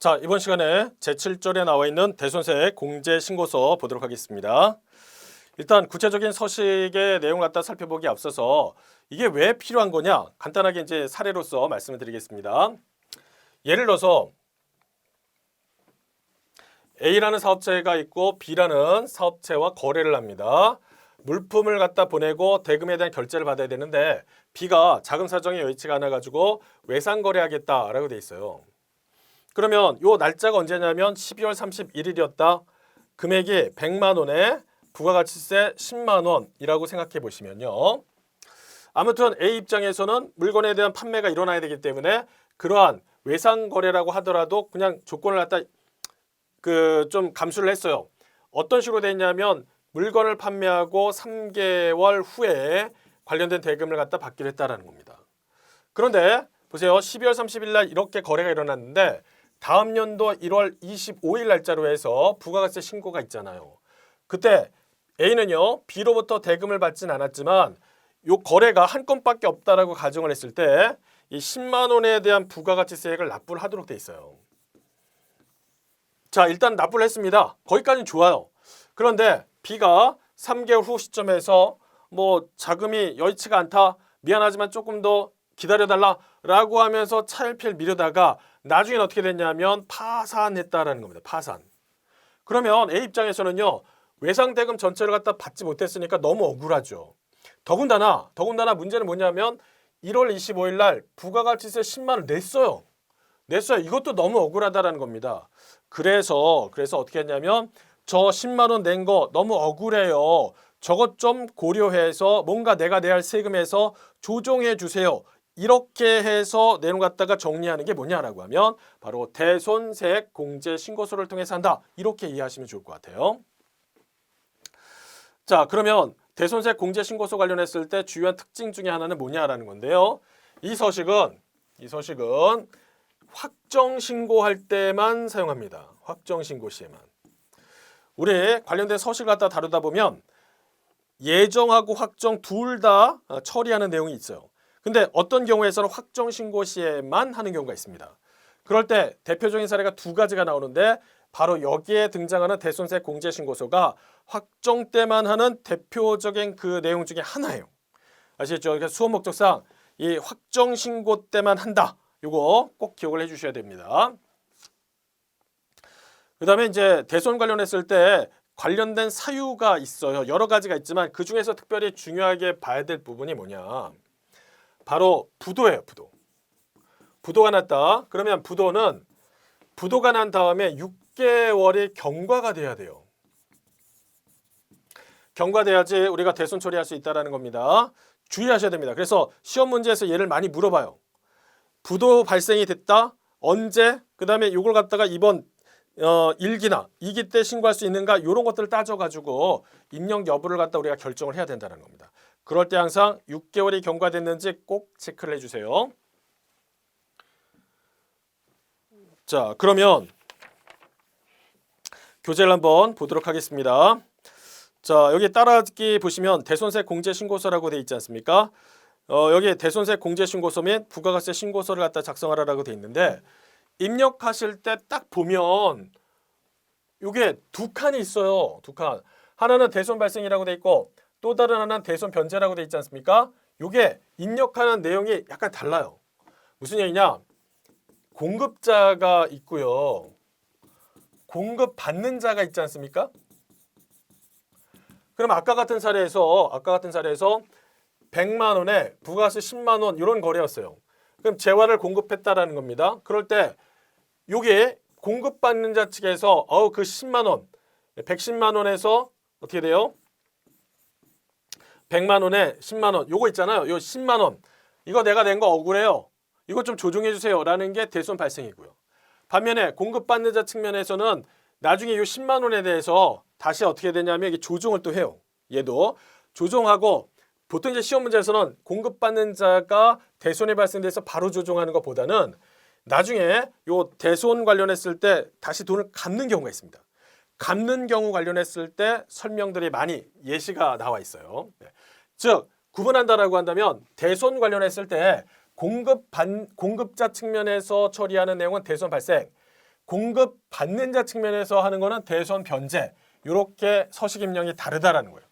자, 이번 시간에 제7절에 나와 있는 대손세 공제신고서 보도록 하겠습니다. 일단 구체적인 서식의 내용을 갖다 살펴보기 앞서서 이게 왜 필요한 거냐 간단하게 이제 사례로서 말씀을 드리겠습니다. 예를 들어서 A라는 사업체가 있고 B라는 사업체와 거래를 합니다. 물품을 갖다 보내고 대금에 대한 결제를 받아야 되는데 B가 자금 사정이 여의치가 않아 가지고 외상 거래하겠다라고 돼 있어요. 그러면 요 날짜가 언제냐면 12월 31일이었다. 금액이 100만 원에 부가가치세 10만 원이라고 생각해 보시면요. 아무튼 A 입장에서는 물건에 대한 판매가 일어나야 되기 때문에 그러한 외상 거래라고 하더라도 그냥 조건을 갖다 좀 감수를 했어요. 어떤 식으로 돼 있냐면 물건을 판매하고 3개월 후에 관련된 대금을 갖다 받기로 했다라는 겁니다. 그런데 보세요. 12월 30일 날 이렇게 거래가 일어났는데 다음 연도 1월 25일 날짜로 해서 부가가치세 신고가 있잖아요. 그때 A는요. B로부터 대금을 받진 않았지만 요 거래가 한 건밖에 없다라고 가정을 했을 때 이 10만 원에 대한 부가가치세액을 납부를 하도록 돼 있어요. 자, 일단 납부를 했습니다. 거기까지는 좋아요. 그런데 B가 3개월 후 시점에서 뭐 자금이 여의치가 않다. 미안하지만 조금 더 기다려달라라고 하면서 차일피일 미루다가 나중엔 어떻게 됐냐면 파산했다라는 겁니다. 파산. 그러면 A 입장에서는요. 외상대금 전체를 갖다 받지 못했으니까 너무 억울하죠. 더군다나 문제는 뭐냐면 1월 25일 날 부가가치세 10만 원 냈어요. 이것도 너무 억울하다라는 겁니다. 그래서 어떻게 했냐면 저 10만 원 낸 거 너무 억울해요. 저것 좀 고려해서 뭔가 내가 내야 할 세금에서 조정해 주세요. 이렇게 해서 내용 갖다가 정리하는 게 뭐냐라고 하면 바로 대손세액 공제 신고서를 통해서 한다. 이렇게 이해하시면 좋을 것 같아요. 자, 그러면 대손세액 공제 신고서 관련했을 때 주요한 특징 중에 하나는 뭐냐라는 건데요. 이 서식은 확정 신고할 때만 사용합니다. 확정 신고 시에만. 우리 관련된 서식을 갖다 다루다 보면 예정하고 확정 둘 다 처리하는 내용이 있어요. 근데 어떤 경우에서는 확정 신고 시에만 하는 경우가 있습니다. 그럴 때 대표적인 사례가 두 가지가 나오는데 바로 여기에 등장하는 대손세액 공제 신고서가 확정 때만 하는 대표적인 그 내용 중에 하나예요. 아시겠죠? 그러니까 수업 목적상 이 확정 신고 때만 한다. 이거 꼭 기억을 해주셔야 됩니다. 그 다음에 이제 대손 관련했을 때 관련된 사유가 있어요. 여러 가지가 있지만 그 중에서 특별히 중요하게 봐야 될 부분이 뭐냐. 바로 부도예요. 부도가 났다. 그러면 부도가 난 다음에 6개월이 경과가 돼야 돼요. 경과돼야지 우리가 대손 처리할 수 있다는 겁니다. 주의하셔야 됩니다. 그래서 시험 문제에서 얘를 많이 물어봐요. 부도 발생이 됐다. 언제? 그 다음에 이걸 갖다가 이번 1기나 2기 때 신고할 수 있는가? 이런 것들을 따져가지고 입력 여부를 갖다 우리가 결정을 해야 된다는 겁니다. 그럴 때 항상 6개월이 경과됐는지 꼭 체크를 해주세요. 자, 그러면 교재를 한번 보도록 하겠습니다. 자, 여기 따라하기 보시면 대손세 공제 신고서라고 되어 있지 않습니까? 여기 대손세 공제 신고서 및 부가가치세 신고서를 갖다 작성하라고 되어 있는데 입력하실 때 딱 보면 이게 두 칸이 있어요. 두 칸. 하나는 대손 발생이라고 되어 있고 또 다른 하나는 대손 변제라고 되어 있지 않습니까? 이게 입력하는 내용이 약간 달라요. 무슨 얘기냐? 공급자가 있고요. 공급받는 자가 있지 않습니까? 그럼 아까 같은 사례에서 100만 원에 부가세 10만 원 이런 거래였어요. 그럼 재화를 공급했다라는 겁니다. 그럴 때 요게 공급받는 자 측에서 그 10만 원, 110만 원에서 어떻게 돼요? 100만 원에 10만 원. 요거 있잖아요. 요 10만 원. 이거 내가 낸 거 억울해요. 이거 좀 조정해 주세요. 라는 게 대손 발생이고요. 반면에 공급받는 자 측면에서는 나중에 요 10만 원에 대해서 다시 어떻게 되냐면 이게 조정을 또 해요. 얘도 조정하고 보통 이제 시험 문제에서는 공급받는 자가 대손이 발생돼서 바로 조정하는 것보다는 나중에 요 대손 관련했을 때 다시 돈을 갚는 경우가 있습니다. 갚는 경우 관련했을 때 설명들이 많이 예시가 나와 있어요. 즉 구분한다라고 한다면 대손 관련했을 때 공급자 측면에서 처리하는 내용은 대손 발생, 공급 받는 자 측면에서 하는 거는 대손 변제 이렇게 서식 임령이 다르다라는 거예요.